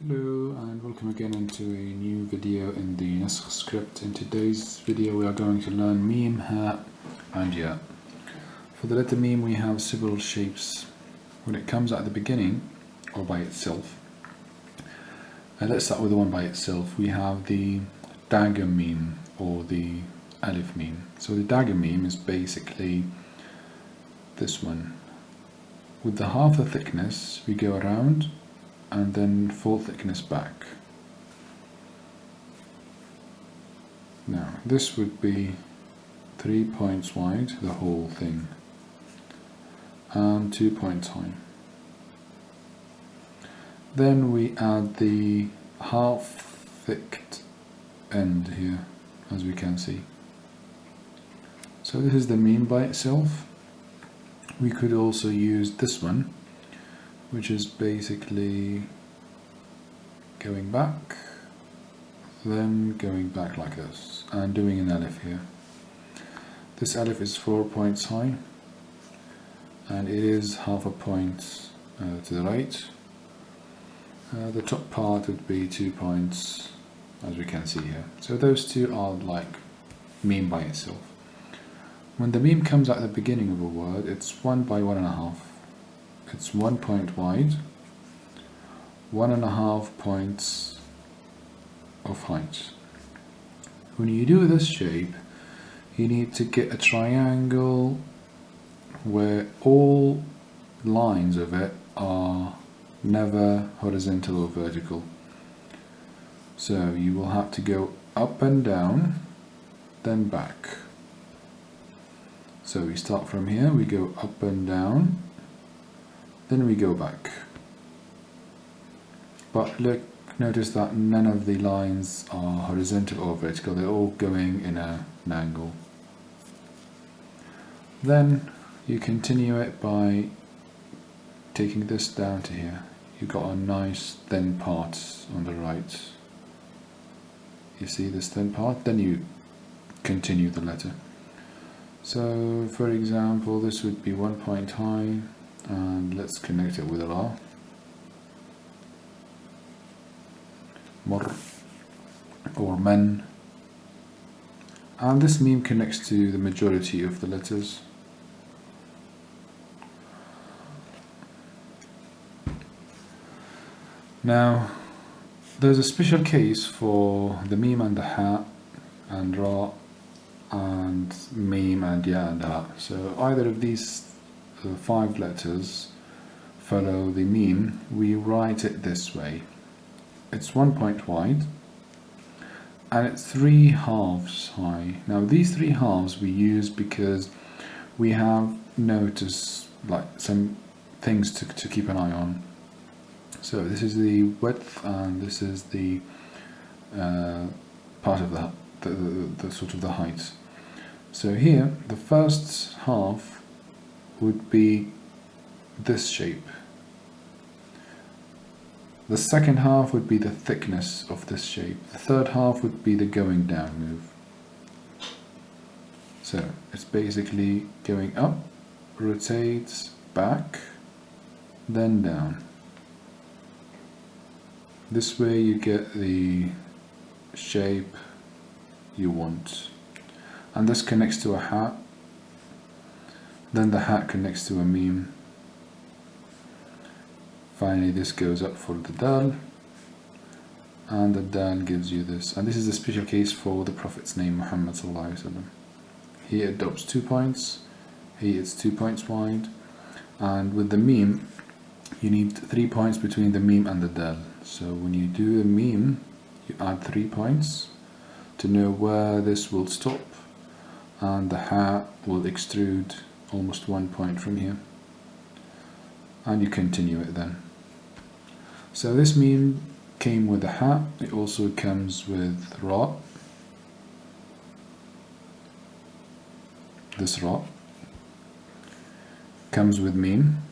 Hello and welcome again into a new video in the Naskh script. In today's video we are going to learn Meem, Ha and Ya. For the letter Meem we have several shapes. When it comes at the beginning or by itself, let's start with the one by itself. We have the dagger Meem or the Alif Meem. So the dagger Meem is basically this one. With the half the thickness we go around and then full thickness back. Now this would be 3 points wide, the whole thing, and 2 points high. Then we add the half thicked end here, as we can see. So this is the Meem by itself. We could also use this one, which is basically going back, then going back like this, and doing an Alif here. This Alif is 4 points high, and it is half a point to the right. The top part would be 2 points, as we can see here. So those two are like Meem by itself. When the Meem comes at the beginning of a word, it's 1 by 1.5. It's 1 point wide, 1.5 points of height. When you do this shape, you need to get a triangle where all lines of it are never horizontal or vertical. So you will have to go up and down, then back. So we start from here, we go up and down, then we go back. But look, notice that none of the lines are horizontal or vertical, they're all going in an angle. Then you continue it by taking this down to here. You've got a nice thin part on the right. You see this thin part? Then you continue the letter. So for example, this would be 1 point high, and let's connect it with a La. Mur or Men. And this Meem connects to the majority of the letters. Now there's a special case for the Meem and the Ha and Ra and Meem and Ya and Ha. So either of these 5 letters follow the Meem, we write it this way. It's 1 point wide and it's 3 halves high. Now these 3 halves we use because we have noticed like some things to keep an eye on. So this is the width and this is the part of the sort of the height. So here the first half would be this shape. The second half would be the thickness of this shape. The third half would be the going down move. So it's basically going up, rotates, back, then down. This way you get the shape you want. And this connects to a hat. Then the hat connects to a Meem. Finally this goes up for the Dal, and the Dal gives you this. And this is a special case for the Prophet's name, Muhammad sallallahu alaihi wasallam. He adopts 2 points, he is 2 points wide, and with the Meem you need 3 points between the Meem and the Dal. So when you do the Meem, you add 3 points to know where this will stop, and the Ha will extrude almost 1 point from here, and you continue it then. So this Meem came with the Ha, it also comes with Ra. This Ra comes with Meem,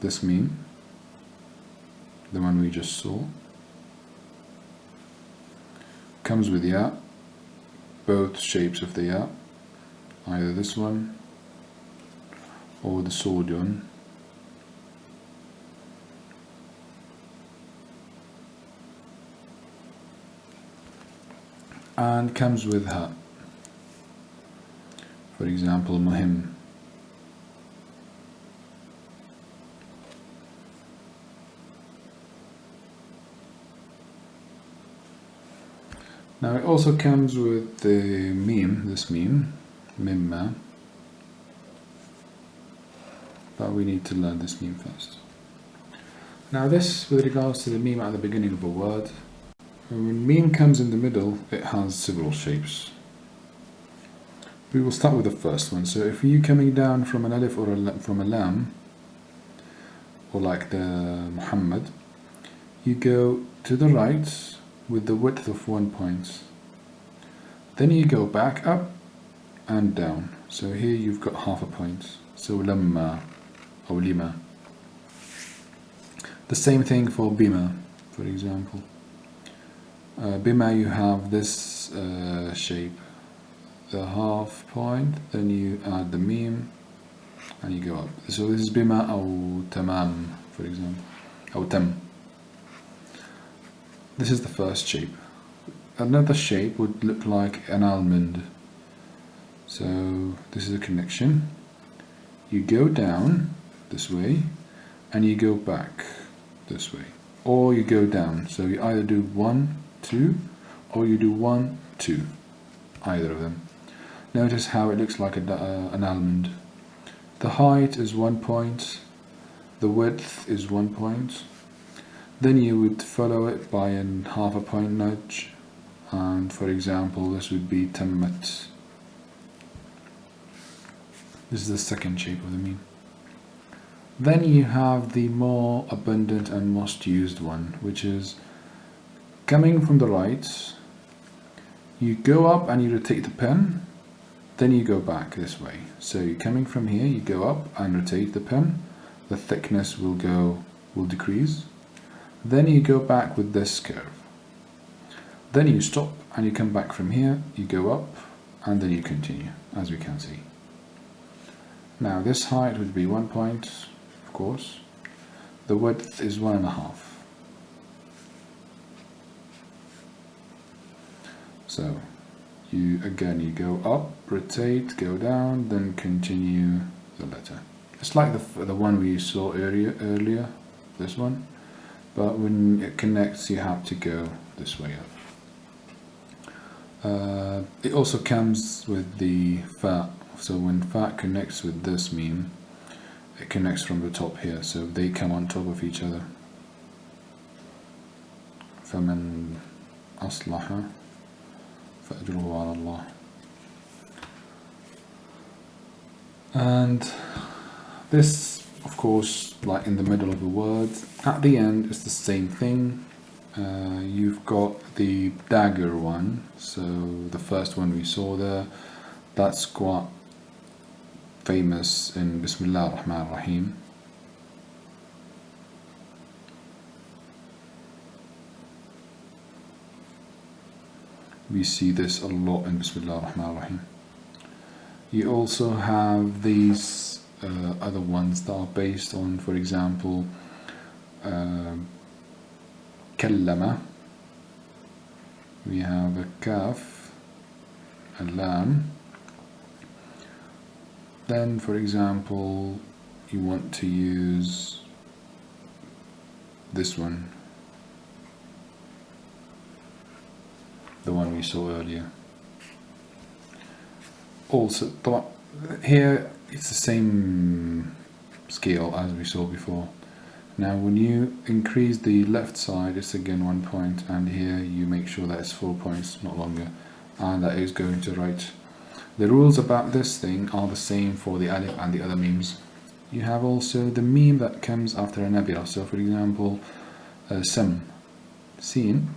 this Meem, the one we just saw, comes with Ya, both shapes of the Ya, either this one or the sword one. and comes with ha. For example, muhim. Now it also comes with the Meem, this Meem, mimma, but we need to learn this Meem first. Now this, with regards to the Meem at the beginning of a word, when Meem comes in the middle, it has several shapes. We will start with the first one. So if you're coming down from an alif or from a lam, or like the Muhammad, you go to the right with the width of 1 point. Then you go back up and down. So here you've got half a point. So lamma or lima. The same thing for bima, for example. Bima, you have this shape, the half point, then you add the Meem and you go up. So this is bima or tamam, for example, or tam. This is the first shape. Another shape would look like an almond. So this is a connection. You go down this way and you go back this way, or you go down. So you either do 1, 2, or you do 1, 2, either of them. Notice how it looks like an almond. The height is 1 point, the width is 1 point. Then you would follow it by a half a point nudge, and for example this would be tammat. This is the second shape of the Meem. Then you have the more abundant and most used one, which is coming from the right, you go up and you rotate the pen, then you go back this way. So you're coming from here, you go up and rotate the pen, the thickness will decrease. Then you go back with this curve. Then you stop and you come back from here, you go up and then you continue, as we can see. Now this height would be 1 point, of course. The width is 1.5. So you go up, rotate, go down, then continue the letter. It's like the one we saw earlier, this one. But when it connects, you have to go this way up. It also comes with the fa. So when fa connects with this Meem, it connects from the top here. So they come on top of each other. فَمَنْ أَصْلَحَ فَأَجْرُهُ عَلَى اللَّهِ. And this, of course, like in the middle of the word, at the end it's the same thing. You've got the dagger one, so the first one we saw there, that's quite famous in Bismillah ar-Rahman ar-Rahim. We see this a lot in Bismillah ar-Rahman ar-Rahim. You also have these other ones that are based on, for example, kallama. We have a kaf, a lam. Then, for example, you want to use this one, the one we saw earlier. Also, here it's the same scale as we saw before. Now when you increase the left side, it's again 1 point, and here you make sure that it's 4 points, not longer, and that is going to right. The rules about this thing are the same for the alif and the other memes. You have also the Meem that comes after a nabila. So for example, sam, sin,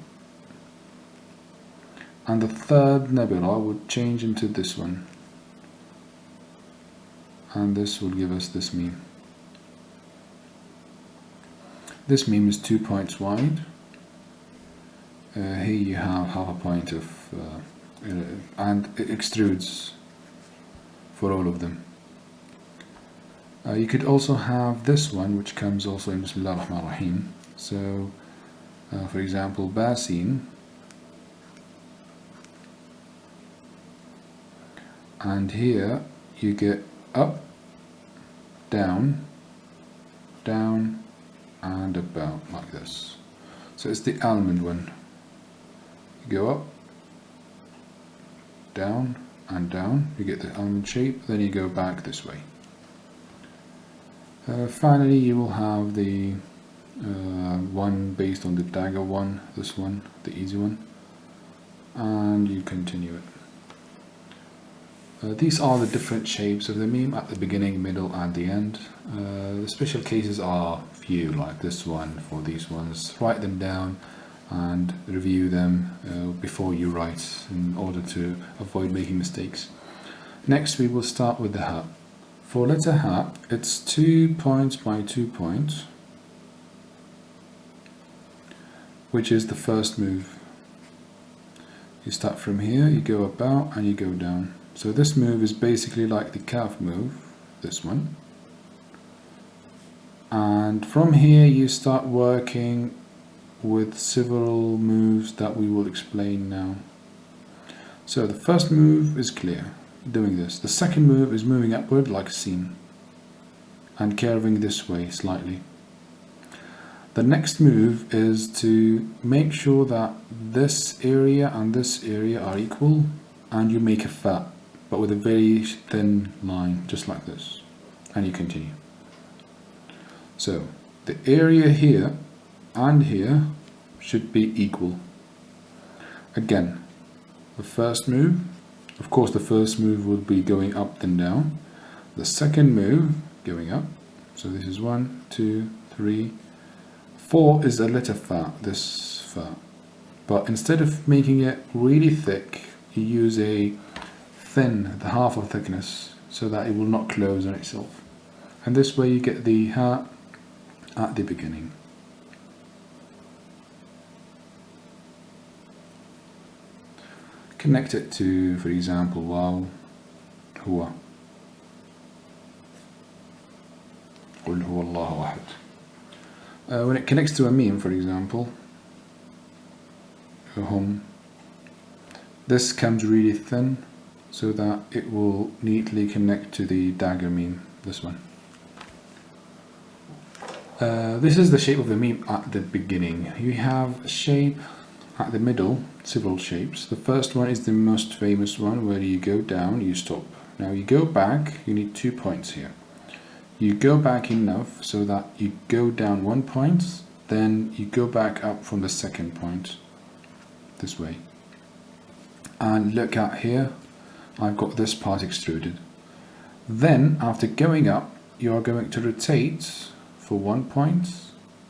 and the third nabila would change into this one, and this will give us this Meem. This Meem is 2 points wide. Here you have half a point of, and it extrudes for all of them. You could also have this one, which comes also in Bismillah ar-Rahman ar-Rahim. So, for example, basin, and here you get up, down, down, and about like this. So it's the almond one. You go up, down, and down, you get the almond shape, then you go back this way. Finally, you will have the one based on the dagger one, this one, the easy one, and you continue it. These are the different shapes of the meme at the beginning, middle, and the end. The special cases are few, like this one. For these ones, write them down and review them before you write in order to avoid making mistakes. Next, we will start with the hat. For letter hat, it's 2 points by 2 points, which is the first move. You start from here, you go about, and you go down. So this move is basically like the calf move, this one. And from here you start working with several moves that we will explain now. So the first move is clear, doing this. The second move is moving upward like a seam and curving this way slightly. The next move is to make sure that this area and this area are equal, and you make a fat, but with a very thin line, just like this, and you continue. So the area here and here should be equal. Again, the first move, of course the first move would be going up then down. The second move going up, so this is 1, 2, 3, 4 is a letter fat, this fat. But instead of making it really thick, you use a thin, the half of thickness, so that it will not close on itself. And this way you get the hat at the beginning. Connect it to, for example, واو هو قل هو الله واحد. When it connects to a meme, for example, home, this comes really thin so that it will neatly connect to the dagger meme, this one. This is the shape of the meme at the beginning. You have a shape at the middle, several shapes. The first one is the most famous one, where you go down, you stop. Now you go back, you need 2 points here. You go back enough so that you go down 1 point, then you go back up from the second point, this way. And look at here, I've got this part extruded. Then, after going up, you are going to rotate for 1 point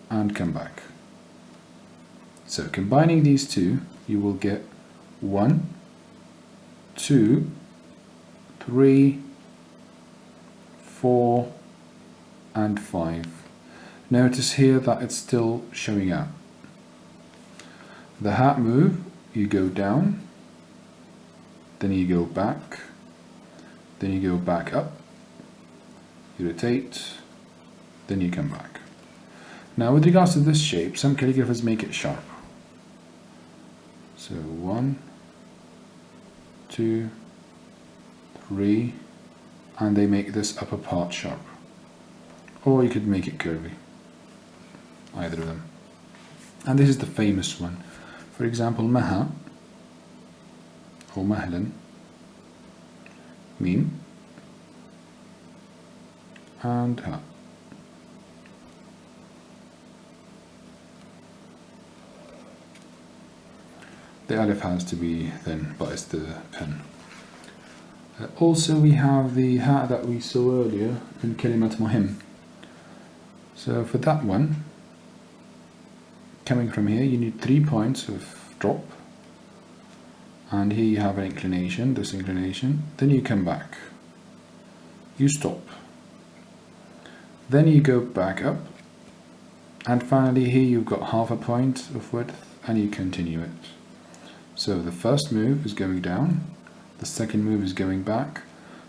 and come back. So combining these two, you will get 1, 2, 3, 4, and 5. Notice here that it's still showing up. The hat move, you go down, then you go back, then you go back up, you rotate, then you come back. Now with regards to this shape, some calligraphers make it sharp. So 1, 2, 3, and they make this upper part sharp. Or you could make it curvy, either of them. And this is the famous one. For example, maha or mahlan, meem, and ha. The alif has to be thin, but it's the pen. Also we have the ha that we saw earlier in kalimat muhim. So for that one, coming from here, you need 3 points of drop, and here you have an inclination, this inclination, then you come back, you stop, then you go back up, and finally here you've got half a point of width, and you continue it. So the first move is going down, the second move is going back,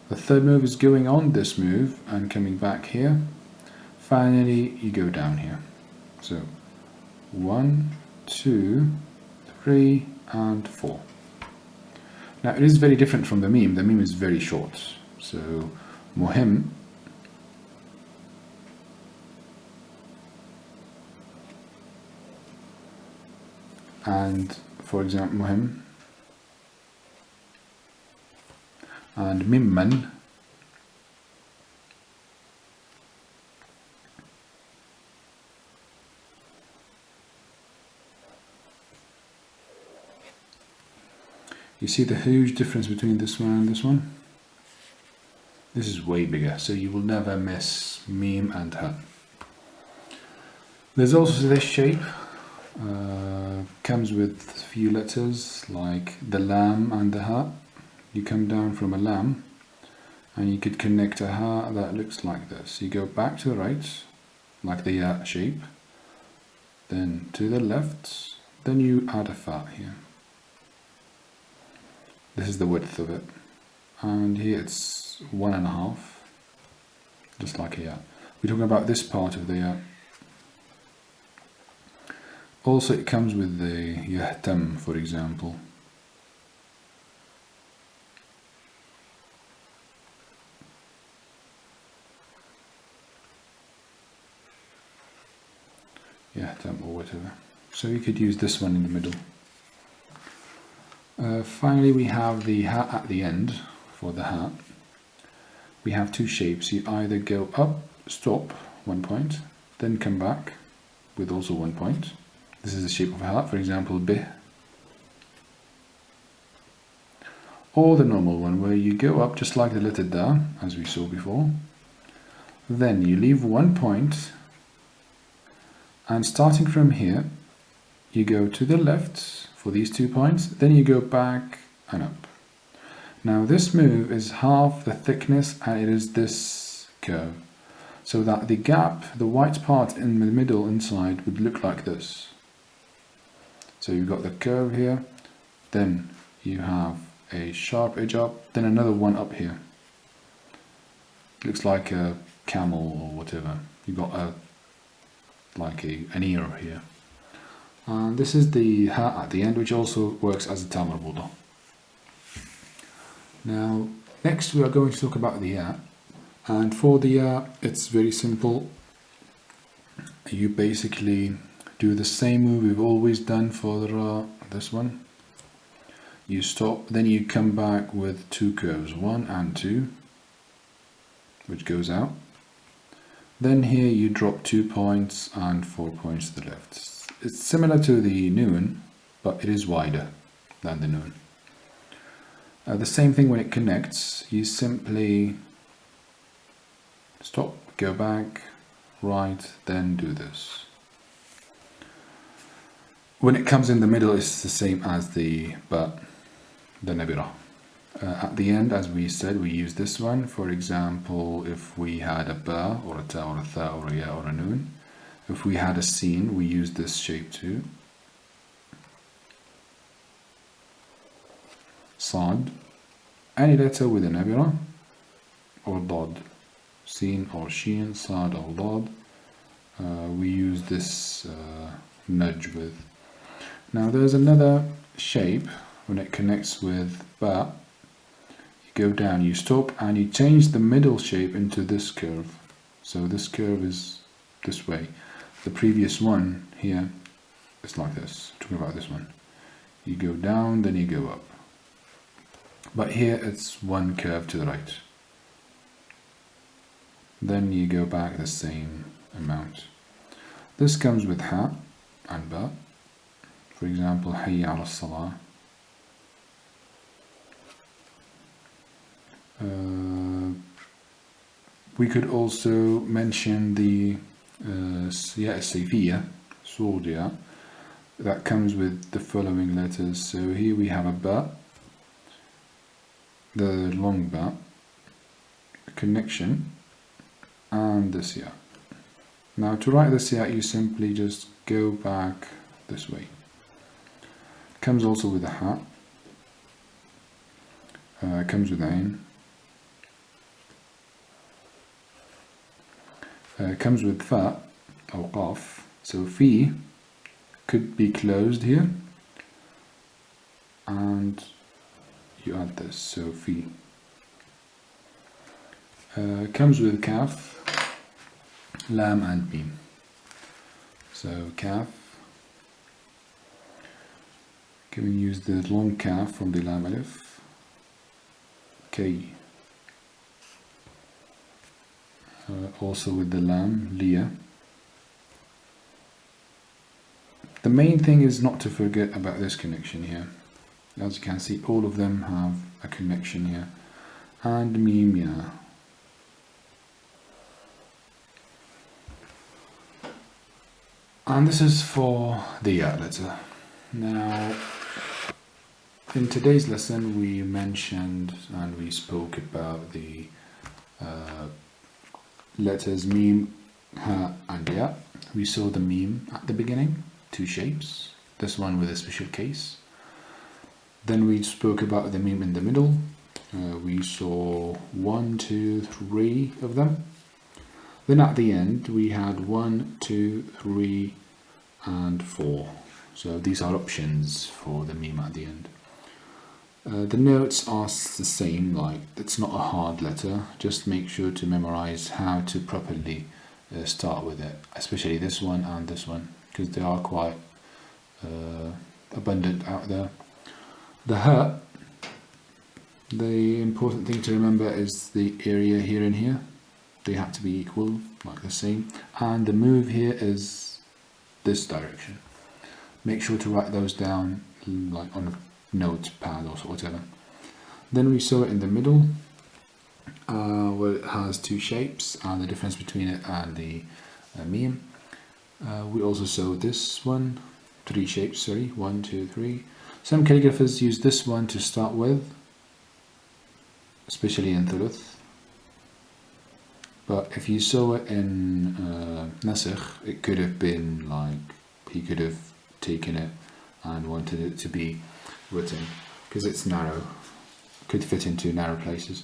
the third move is going on this move and coming back here. Finally, you go down here. So 1, 2, 3, and 4. Now it is very different from the Meem. The Meem is very short. So مهم and for example مهم and ممن you see the huge difference between this one and this one? This is way bigger, so you will never miss Meem and Ha. There's also this shape, comes with a few letters like the lam and the Ha. You come down from a lam and you could connect a Ha that looks like this. You go back to the right, like the Ya shape, then to the left, then you add a Fa here. This is the width of it, and here it's 1.5, just like here. We're talking about this part of the also it comes with the yahtam, for example. Yahtam or whatever. So you could use this one in the middle. Finally, we have the Ha at the end for the Ha. We have two shapes. You either go up, stop, 1 point, then come back with also 1 point. This is the shape of a Ha, for example, bih. Or the normal one where you go up just like the letter Da, as we saw before. Then you leave 1 point, and starting from here, you go to the left for these 2 points, then you go back and up. Now this move is half the thickness and it is this curve. So that the gap, the white part in the middle inside would look like this. So you've got the curve here, then you have a sharp edge up, then another one up here. Looks like a camel or whatever. You've got an ear here. And this is the Ha at the end, which also works as a tamar buda. Now, next we are going to talk about the Ya. And for the Ya, it's very simple. You basically do the same move we've always done for the Ra, this one. You stop, then you come back with 2 curves, 1 and 2, which goes out. Then here you drop 2 points and 4 points to the left. It's similar to the Noon, but it is wider than the Noon. The same thing when it connects, you simply stop, go back, right, then do this. When it comes in the middle, it's the same as the Nabira. At the end, as we said, we use this one. For example, if we had a Ba, or a Ta, or a Tha, or a Ya, or a Noon. If we had a Sin, we use this shape too. Sad, any letter with a Nabira, or Dad. Sin or Sheen, Sad or Dad. We use this nudge with. Now there's another shape when it connects with Ba. You go down, you stop, and you change the middle shape into this curve. So this curve is this way. The previous one here is like this. Talking about this one. You go down, then you go up. But here it's one curve to the right. Then you go back the same amount. This comes with Ha and Ba. For example, Hayya ala Salah. We could also mention the Ya Sayfiyya, Surya, that comes with the following letters. So here we have a Ba, the long Ba, a connection, and this Ya. Now to write this Ya, you simply just go back this way. Comes also with a Ha, comes with Ain, comes with Fa or Qaf. So Fi could be closed here, and you add this. So fi comes with kaf, lam and meem. So kaf, can we use the long kaf from the lam alif, k, also with the lam, liya. The main thing is not to forget about this connection here. As you can see, all of them have a connection here. And meem, yeah. And this is for the ya letter. Now, in today's lesson we mentioned and we spoke about the letters meem, ha and ya. We saw the meem at the beginning, 2 shapes, this one with a special case. Then we spoke about the meem in the middle. We saw 1, 2, 3 of them. Then at the end we had 1, 2, 3 and 4. So these are options for the meem at the end. The notes are the same, like it's not a hard letter, just make sure to memorize how to properly start with it, especially this one and this one, because they are quite abundant out there. The ha, the important thing to remember is the area here and here, they have to be equal, like the same, and the move here is this direction. Make sure to write those down like on a notepad or whatever. Then we saw it in the middle, where it has 2 shapes and the difference between it and the meem. We also saw this one, 3 shapes, sorry, 1, 2, 3. Some calligraphers use this one to start with, especially in thuluth. But if you saw it in Naskh, it could have been like, he could have taken it and wanted it to be written, because it's narrow, could fit into narrow places.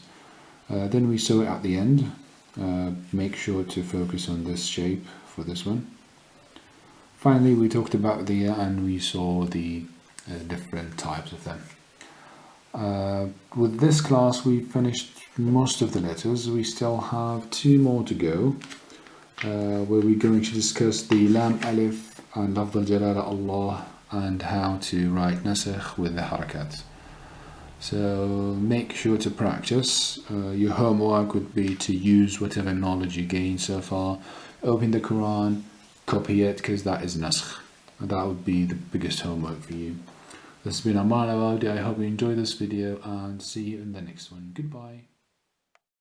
Then we saw it at the end. Make sure to focus on this shape for this one. Finally, we talked about the and we saw the different types of them. With this class we finished most of the letters. We still have 2 more to go, where we're going to discuss the lam alif and lafz al-jalala Allah and how to write naskh with the harakat. So make sure to practice. Your homework would be to use whatever knowledge you gained so far. Open the Quran, copy it, because that is naskh. That would be the biggest homework for you. This has been Amal Awadi. I hope you enjoyed this video and see you in the next one. Goodbye.